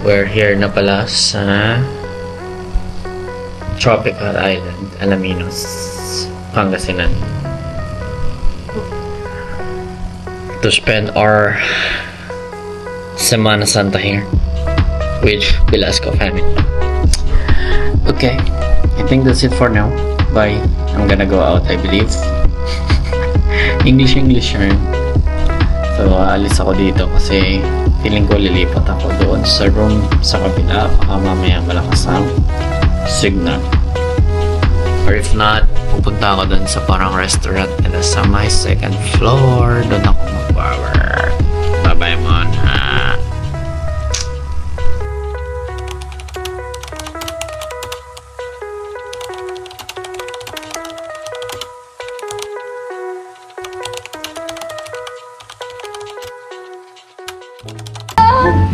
We're here na pala sa Tropical Island, Alaminos, Pangasinan, to spend our Semana Santa here with Velasco family. Okay, I think that's it for now. Bye. I'm gonna go out, I believe. English yun. So, aalis ako dito kasi feeling ko lilipat ako doon sa room sa kabila. Baka mamaya malakas ang signal. Or if not, pupunta ako doon sa parang restaurant na sa my second floor. Doon ako mag-power. Bye-bye, Mona.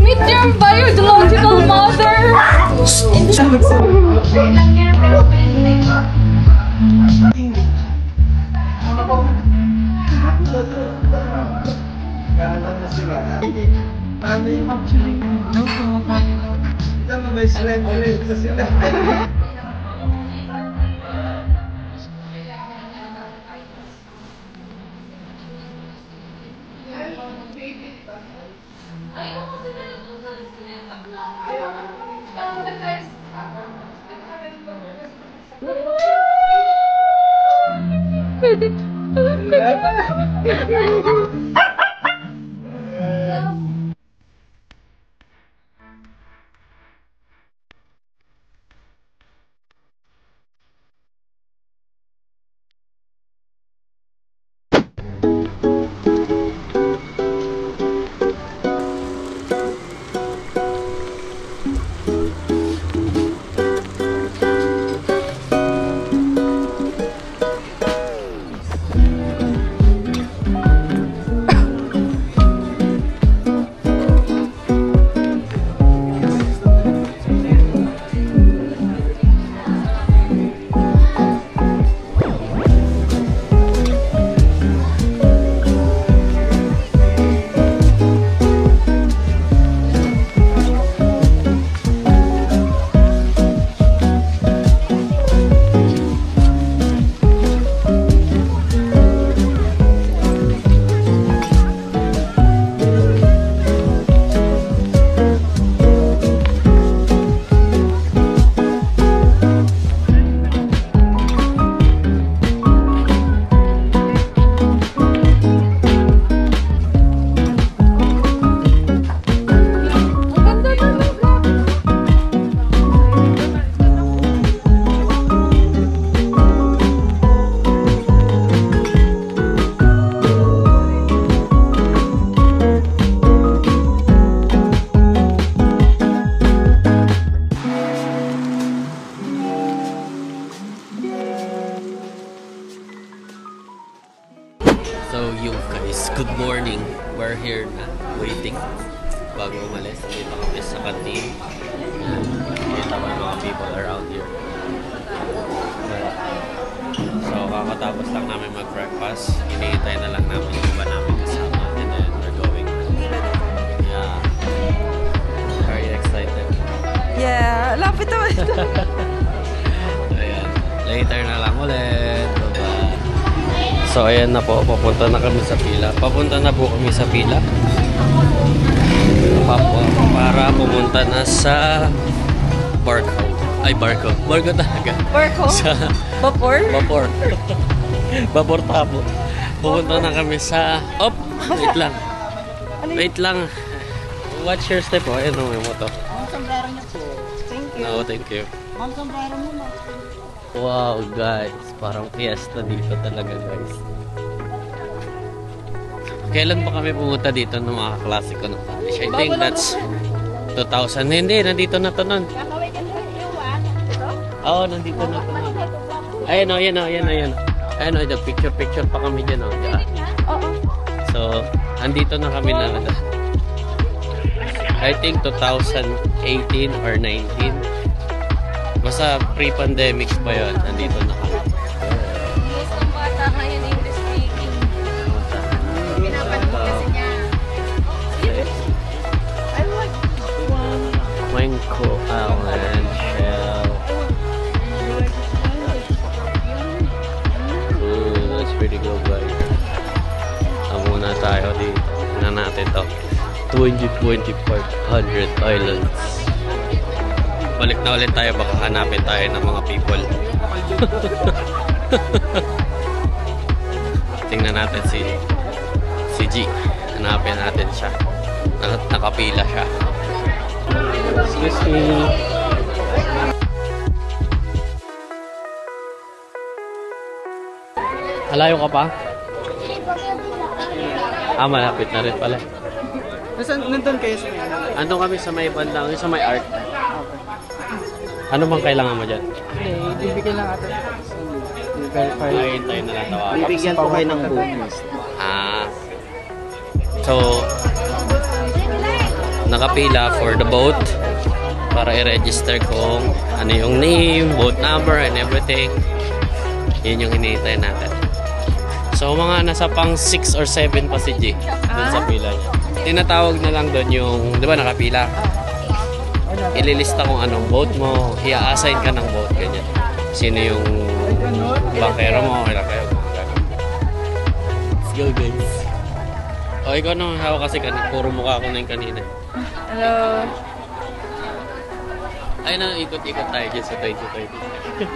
Meet your biological mother! So you guys, good morning. We're here na, waiting bago umalis. Dito kami sa canteen. Kita mo yung mga people around here. So kakatapos lang namin mag-breakfast. Hinihintay na lang namin yung iba namin kasama. And then we're going. Yeah. Very excited. Yeah, lapit naman ito. Ayan. Later na lang ulit. Bye-bye. So ayan na po, papunta na kami sa pila. Papunta na po kami sa pila. Para pumunta na sa Barco. Ay, Barco. Barco talaga. Barco? Sa Vapor? Vapor. Vapor tapo. Pupunta na kami sa... Op! Wait lang. Wait lang. Watch your step. Oh, ayan o, may moto. Ang sombrero niya po. Thank you. No, thank you. Ang sombrero mo na. Wow, guys. Parang fiesta dito talaga, guys. Kailan ba kami pumunta dito ng mga klasiko ng Spanish? I think that's 2000. Hindi, nandito na to nun. Oo, nandito na to nun. Ayan o, ayan o, ayan o, ayan o. Ayan o, picture pa kami dyan o. Oo. So, andito na kami na. I think 2018 or 19. Basta pre-pandemic pa yun. Nandito na kami. Yes, ang bata ngayon English speaking. Pinapanood kasi niya. I like this one. dito. 2025 100 Islands. Balik na ulit tayo, baka hanapin tayo ng mga people. Tingnan natin si G. Hanapin natin siya. Nakapila siya. Excuse me. Alayo ka pa? Malapit na rin pala. Nandun kayo sa Andun kami sa may bandang, sa may art. Ano bang kailangan mo dyan? Bibigyan lang ata. Ay, tayo na lang tawagan. Bibigyan ko kayo ng bonus. So, nakapila for the boat para i-register kung ano yung name, boat number, and everything. Yun yung hinihintay natin. So, mga nasa pang 6 or 7 pa si G dun sa pila niya. Tinatawag na lang doon yung, di ba nakapila? Ililista kung anong boat mo, i-assign ka ng boat, ganyan. Sino yung bakero mo, ilang kayo. Let's go, guys. O, ikaw nung hawak kasi puro mukha ko na yung kanina. Hello. Ay, nang ikot-ikot tayo dyan sa 2020.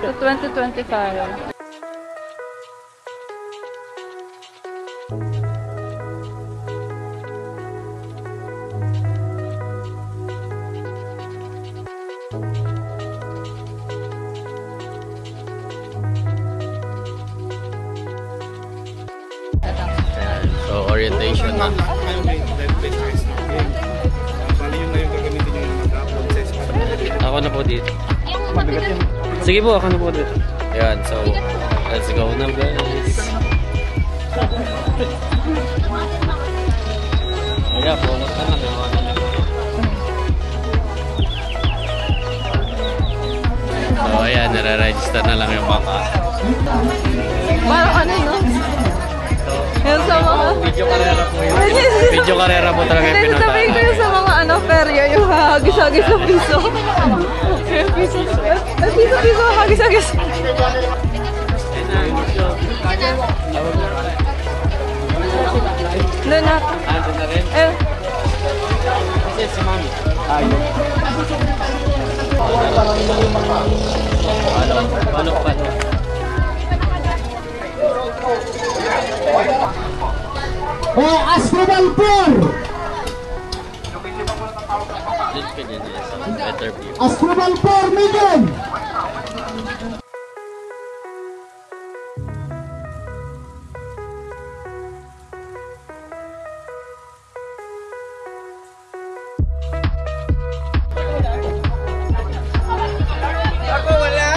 So 2025. So, orientation na. Ako na po dito. Sige po, ako na po dito. Ayan, so, let's go na, guys. Ayan, bonus na lang. So, ayan, nare-register na lang yung baka. Parang ano, no? Yung sa mga... Video karera po yun. Video karera po talaga yung pinuntahan. Sabihin ko yung sa mga ano, perya, yung hagis-hagis na piso. Yung piso, piso, hagis-hagis. Doon na. Ando na rin. Kasi si Mami. Ayun. Paano? Astrobalpor! Just ka dyan, better view. Astrobalpor, Miguel!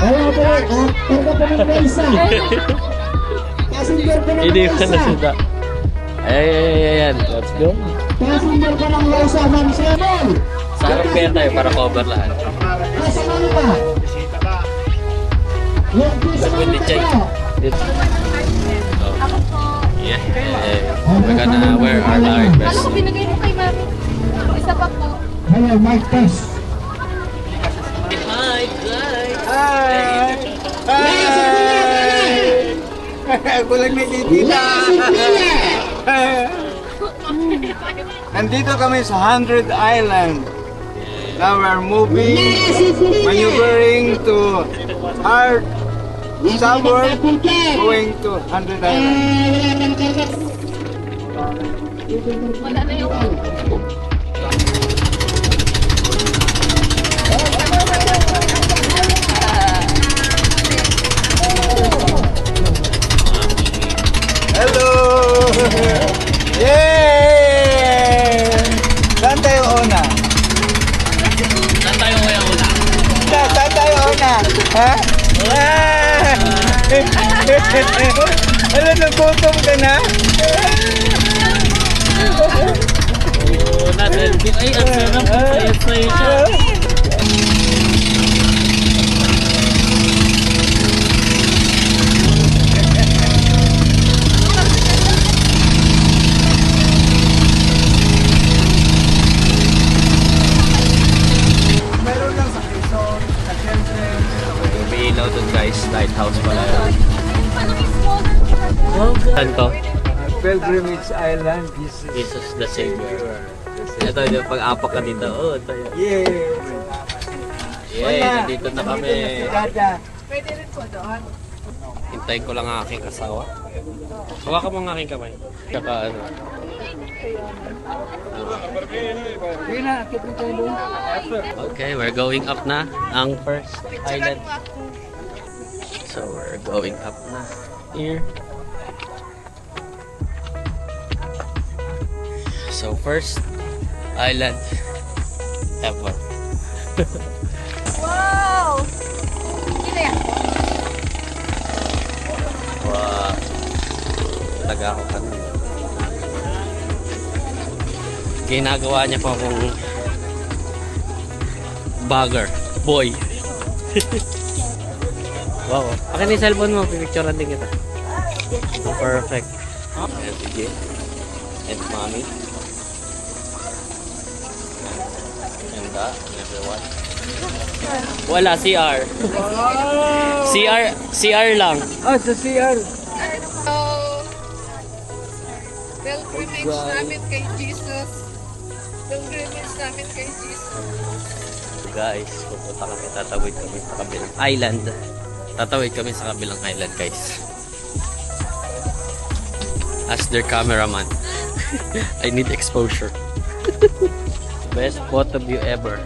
Wala po, karga po ng Raisa. Passenger po ng Hindi ka na Raisa. suda. Ayan. Let's go. Passenger po ng Raisa, Ma'am Semol. Sa harap kaya tayo para cover lahat. Nasa Manila. Yung With the Jay. Bismarck po. Yeah. We're gonna wear our light Ano vest. ko binigay mo kay Mami? Isa pa po. Hello, Mike Tess. Hi, Ako lang nakikita. Nandito kami sa 100 Island. Now we're moving, maneuvering to Art Suburb, going to 100 Island. Wala na yung... Hello! Yay! Saan tayo una? Saan tayo kaya una? Saan tayo una? Ha? Alam, nagutom ka na? Oo, natin. Ay, ang sarap. Sayo siya. Meron lang sa Quezon, sa Quezon. May ilaw dun guys. Lighthouse pala yun. Saan to? Pilgrimage Island. Jesus the Savior. Ito yung pag-apak ka dito. Oh, ito yun. Yeah. Yay, nandito na kami. Dada. Hintayin ko lang ang aking asawa. Hawakan mo ang aking kamay. Tsaka ano. Okay, we're going up na ang first island. So we're going up na here. So first island ever. Wow! Sino yan? Wow. Taga ako ka. Ginagawa niya pa akong bagger. Boy. Wow. Akin na yung cellphone mo. Pipicturean din kita. Oh, perfect. Ayan si Jay. And mommy. And everyone. Wala, CR. CR lang. Ah, sa CR. So, pilgrimage namin kay Jesus. Pilgrimage namin kay Jesus. Guys, pupunta kami, tatawid kami sa kabilang island. Tatawid kami sa kabilang island, guys. As their cameraman. I need exposure. Best photo view ever.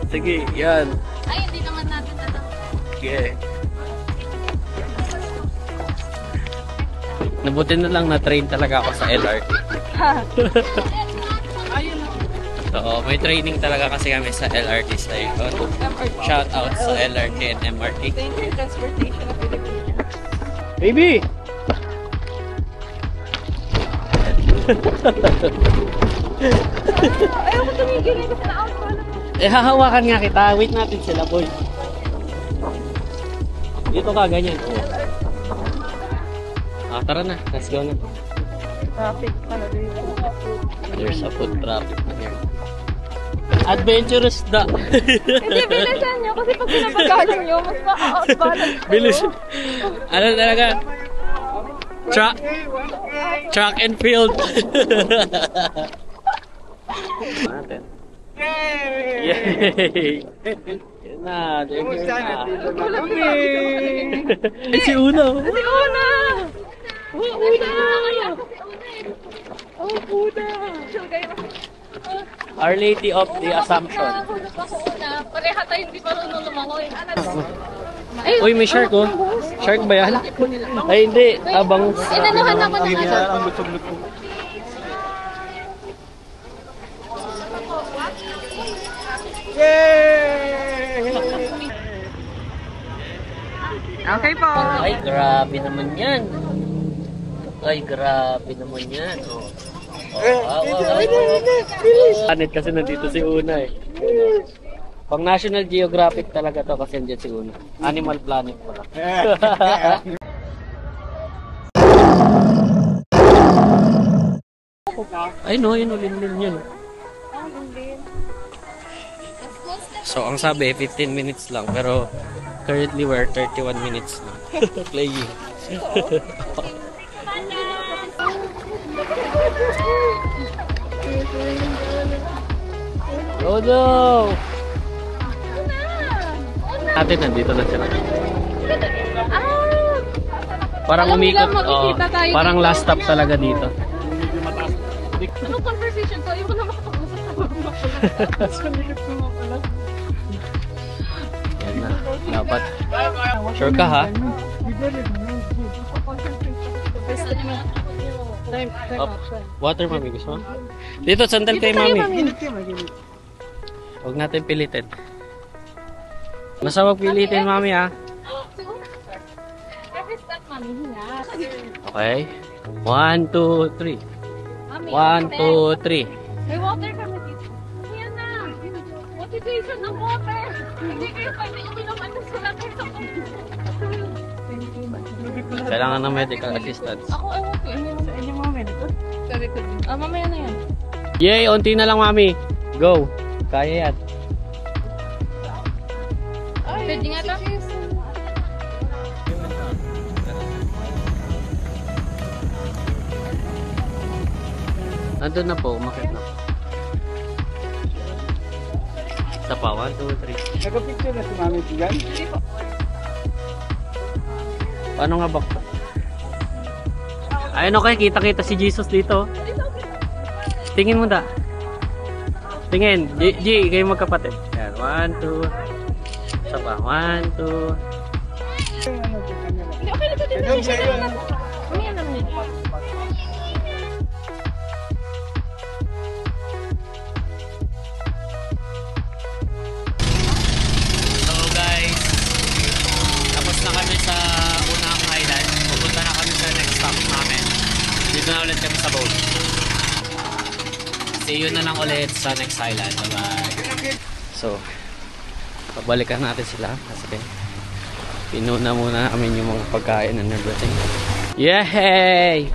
Sige, yan. Ay, hindi naman natin Okay. Nabuti na lang na-train talaga ako sa LRT. So, may training talaga kasi kami sa LRT sa ito. Shout out sa LRT and MRT. Thank you, Transportation of Philippines. Baby! Ayaw ko tumigil kasi na-out ko lang. Eh, hahawakan nga kita. Wait natin sila, boy. Dito ka, ganyan. Ah, tara na. Let's go na. Traffic pala dito. There's a food traffic na here. Adventurous da. Hindi, bilisan nyo kasi pag pinapagalan nyo, mas ma-out-balance kayo. Bilis. Ano talaga? Track and field. Natin. Yay! Yan na. Kumusta na dito na kami? Ay, si Una. Si Una! Una! Oh, Una! Our Lady of the Assumption. Nahulog ako una. Pareha tayo hindi marunong lumangoy. Uy, may shark oh. Shark ba yan? Ay, hindi. Abang... Inanuhan ako ng ano. Okay po. Ay, grabe naman yan. Ay, grabe naman yan. Oh. Planet kasi nandito si Una eh. Pang National Geographic talaga to kasi nandiyan si Una. Animal Planet pala. Ay no, yun ulin yun. So ang sabi 15 minutes lang pero currently we're 31 minutes na playing. Oh no! Natin nandito na sila. Parang Alam nila, umikot. makikita tayo Parang dito. last stop talaga dito. Anong conversation to? Ayaw ko na makapag-usap sa mga. Yan na. Dapat. Sure ka ha? Up. Water mami, gusto mo? Dito, sandal kay mami. Huwag natin pilitin. Basta wag pilitin mami ha. Okay. 1, 2, 3. 1, 2, 3. May water kami dito. Ayan na. Motivation ng water. Hindi kayo pwede uminom ano sila kayo sa Kailangan ng medical assistance. Ako, ewan ko. Ininom sa inyo mga medical. Sa likod. Mamaya na yan. Yay! Unti na lang mami. Go. Kaya yan. Pwede nga to? Nandun na po, umakit na po. Isa pa, 1, 2, 3. Nagka-picture na si Mami Tigan? Paano nga ba? Ayun okay, kita-kita si Jesus dito. Tingin mo da. Tingin. G, kayo magkapatid. Yan, 1, 2. Isa pa, 1, 2. Hindi, okay lang ito. Hello, sa'yo. Umiyan naman yun. So guys, tapos na kami sa unang highlight. Pupunta na kami sa next stop namin. Dito na ulit kami sa boat. See you na lang ulit sa next highlight. Bye-bye. So, pabalikan natin sila kasi pinuna muna namin yung mga pagkain and everything. Yehey!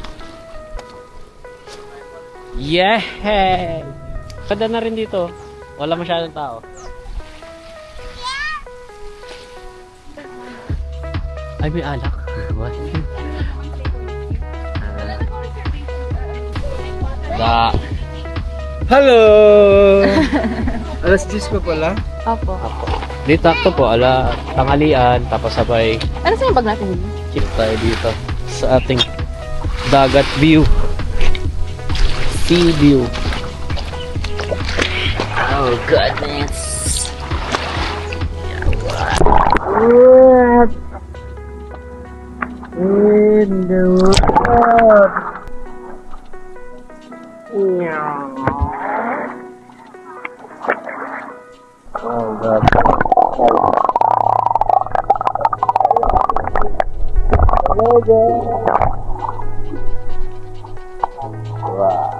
Yehey! Kada na rin dito. Wala masyadong tao. Ay, may alak. What? Da. Hello! Alas 10 pa pala? Opo. Dito akto po, tanghalian, tapos sabay Ano sa yung bag natin dito? keep tayo dito sa ating dagat view. Sea view. Oh goodness. What? In the world. Oh god. Wow.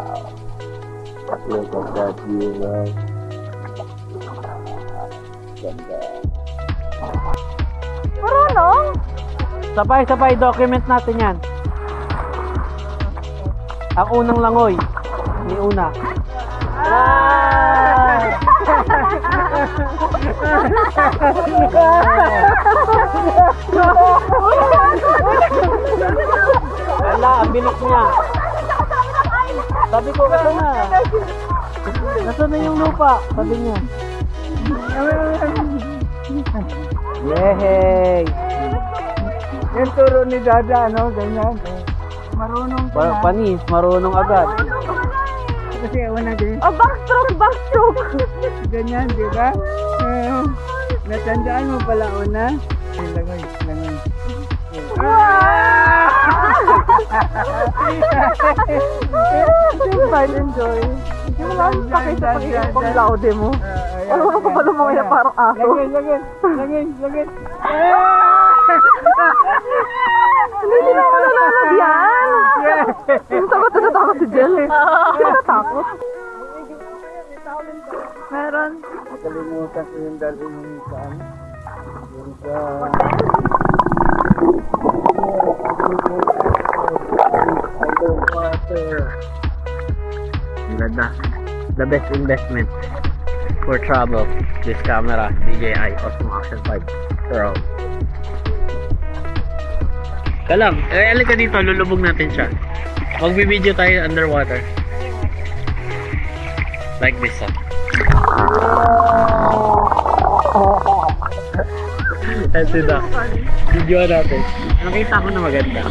Look at that view, guys. Ganda. Marunong? Sabay-sabay document natin yan. Ang unang langoy. Ni una. Ala, ang bilis niya. Sabi ko, ito na. Nasaan na yung lupa? Sabi niya. Yehey! Yung turo ni Dada, ano? Ganyan. Marunong ka na. Panis, marunong agad. Kasi una din. Oh, backstroke, backstroke. Ganyan, di ba? Natandaan mo pala una. Langoy, langoy. Fine, enjoy. Hindi mo lang pakita pag laude mo. Alam mo ka pa lumangya parang aso. Lagin, lagin, lagin, lagin. Hindi na ako nalunod yan. Yung takot na takot si Jel. Hindi mo natakot. Meron. Nakalimutan ko yung dalhin yung saan. Yung sa... Underwater. Ganda. The best investment for travel. This camera, DJI Osmo Action 5 Pro. Kalang, alin ka dito, lulubog natin siya. Magbibideo tayo underwater. Like this, Ito na. Video natin. Nakita ko na maganda.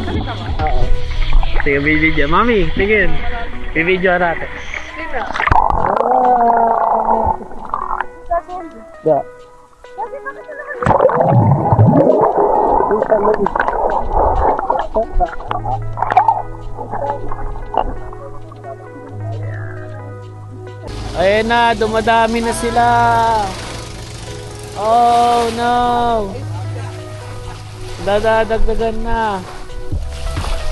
Oo. Sige, video. Mami, tingin. Video natin. Da. Ayun na, dumadami na sila. Oh no. Dadagdagan na.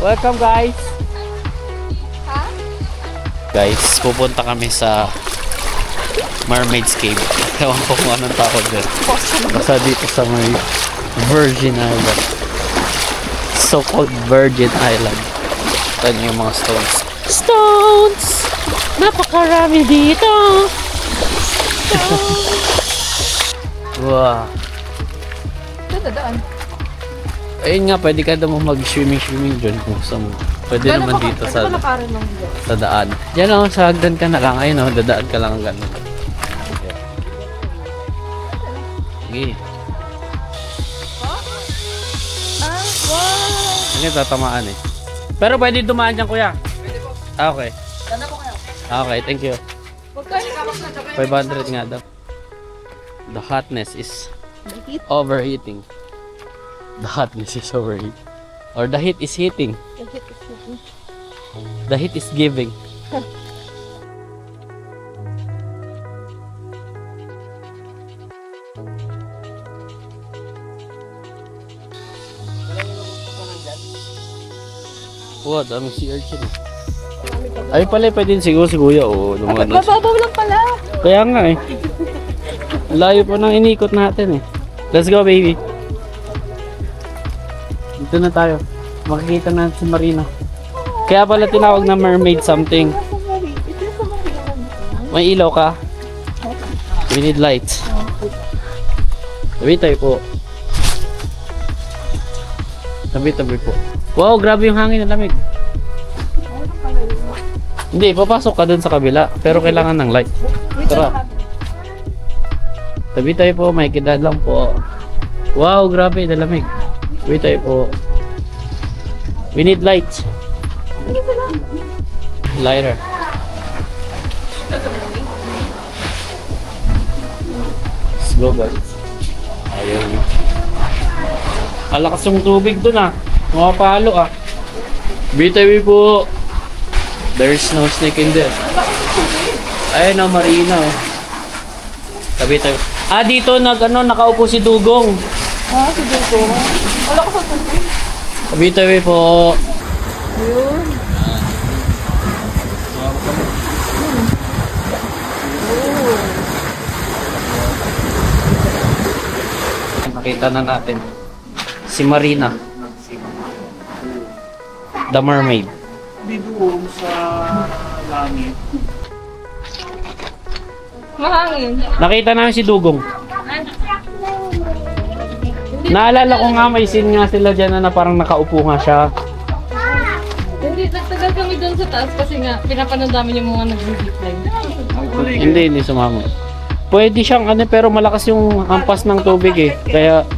Welcome guys. Guys, pupunta kami sa Mermaid's Cave. Ewan ko kung anong tawag dyan. Basta dito sa may Virgin Island. So-called Virgin Island. Ito yung mga stones. Stones! Napakarami dito! Wow. Doon. Ayun nga, pwede ka daw mag-swimming dyan kung gusto mo. Pwede naman dito sa Lakarin lang. daan. Yan o, sa hagdan ka na lang. Ayun o, dadaan ka lang ang gano'n. Sige. Wow! Ano tatamaan eh. Pero pwede dumaan dyan, kuya. Ah, okay. Okay, thank you. 500 nga daw. The hotness is overheating. The hotness is overheating. Or the heat is heating. The heat is giving. Wow, daming sea urchin. Ay pala, pwede siguro si kuya. Oo, dumaan na siya. Mababaw lang pala. Kaya nga eh. Layo pa nang inikot natin eh. Let's go, baby. Dito na tayo. Makikita natin si Marina. Kaya pala tinawag na mermaid something. May ilaw ka? We need lights. Tabi tayo po. Tabi po. Wow, grabe yung hangin na lamig. Hindi, papasok ka dun sa kabila. Pero kailangan ng light. Tara. Tabi tayo po, may kidad lang po. Wow, grabe, nalamig. Tabi tayo po. We need lights. Lighter. Let's go, guys. Ayun. Alakas yung tubig dun ah. Mapapalo ah. BTV po. There's no snake in there. Ayun na, Marina oh. Tabi tayo. Ah, dito nakaupo si Dugong. Ah, si Dugong. Wala ko sa tubig. Tabi tayo po. Yun. Nakita na natin si Marina, the mermaid. Dito sa langit. Mahangin. Nakita namin si Dugong. Naalala ko nga may scene nga sila dyan na parang nakaupo nga siya. Hindi, nagtagal kami doon sa taas kasi nga pinapanood namin yung mga nag-zipline. Hindi sumama. Pwede siyang pero malakas yung hampas ng tubig eh. Kaya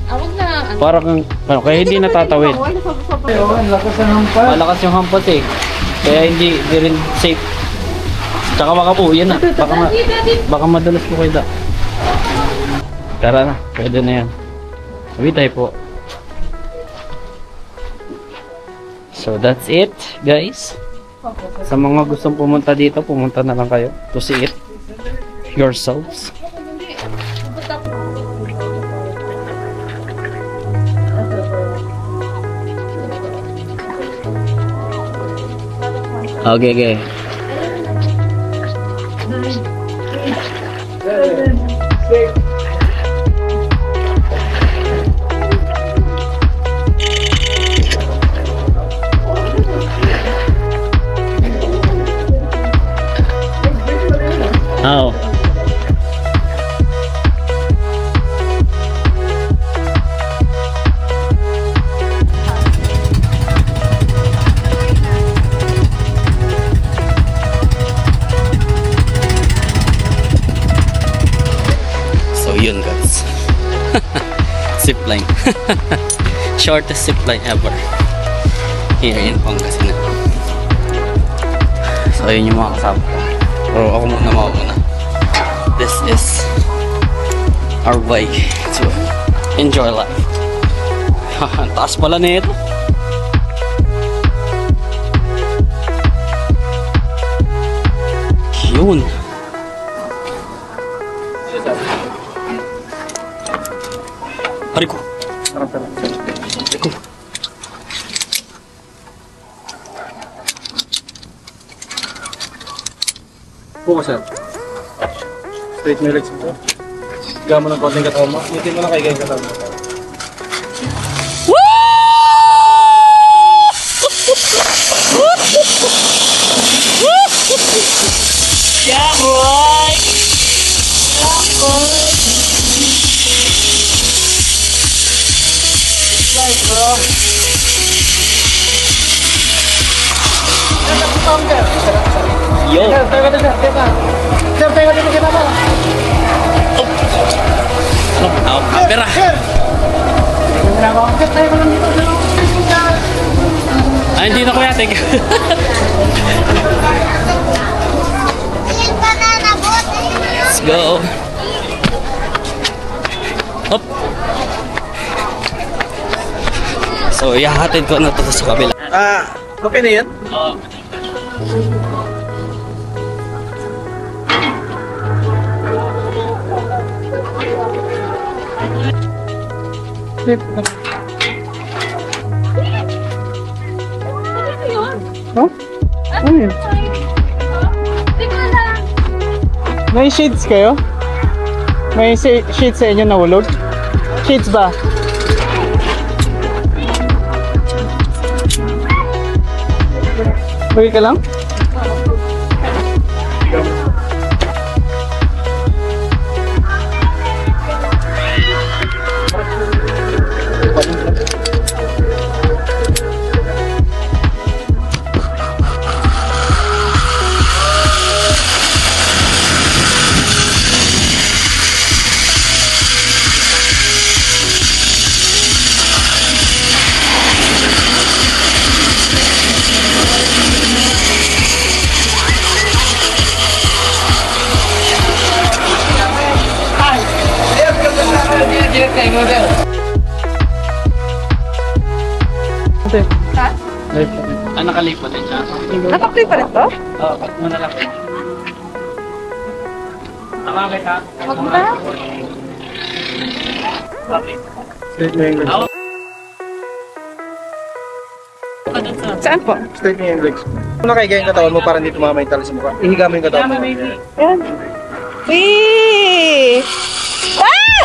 Awag na. parang kaya hindi natatawid. Malakas yung hampas eh. Kaya hindi rin safe. Tsaka baka po, yan na. Baka madalas po kayo da. Tara na, pwede na yan. Sabi tayo po. So that's it, guys. Sa mga gustong pumunta dito, pumunta na lang kayo to see it yourselves. Okay. Oh. So yun guys. Zipline. Shortest zipline ever here in Pangasinan. So yun yung mga kasama ko. Pero ako muna mauna. This is our way to enjoy life. Ang taas pala na ito. Yun. Hariko. Hariko. Po, sir. Straight mo yung legs mo. Higa mo ng konting katawan mo. Ngitin mo lang kay yung katawan mo. Yeah, boy! Yo! Oh, camera! Ay, hindi na kuya. Thank you. Let's go. Hop. So, ihahatid ko na to sa kabila. Okay na yan? May sheets kayo? May sheets sa inyo nahulog? Sheets ba? Bagi ka lang? Ah, nakalipot din siya. Natakloy pa rin to? Oo, pag mo na lang. Tama kita. Wag na. Straight mo yung legs. Saan po? Straight mo yung legs. Kung nakaiga yung katawan mo para hindi tumama yung tali sa mukha, ihiga mo yung katawan mo. Yan. Wee! Ah!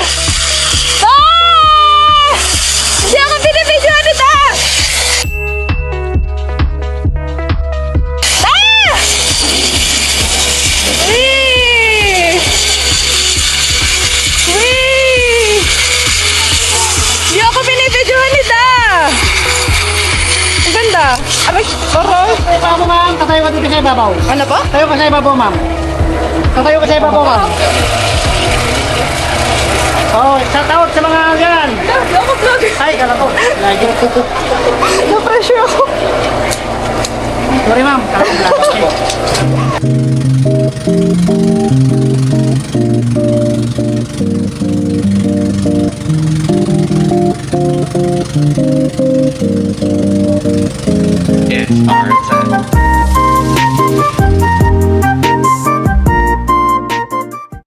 Ah! Hindi ako binibidyoan nito! Ah! Wee! Wee! Hindi ako binibidyoan nito! Ang ganda. Aray, oros. Tayo mo ma'am, tatayo ka dito sa ibabaw. Ano po? Tayo ka sa ibabaw ma'am. Tatayo ka sa ibabaw ma'am. Oh, sa tawag sa mga yan. Ako vlog. Ay, kala ko. Lagi. Na-pressure ako. Sorry ma'am, kala ko vlog. Yes, our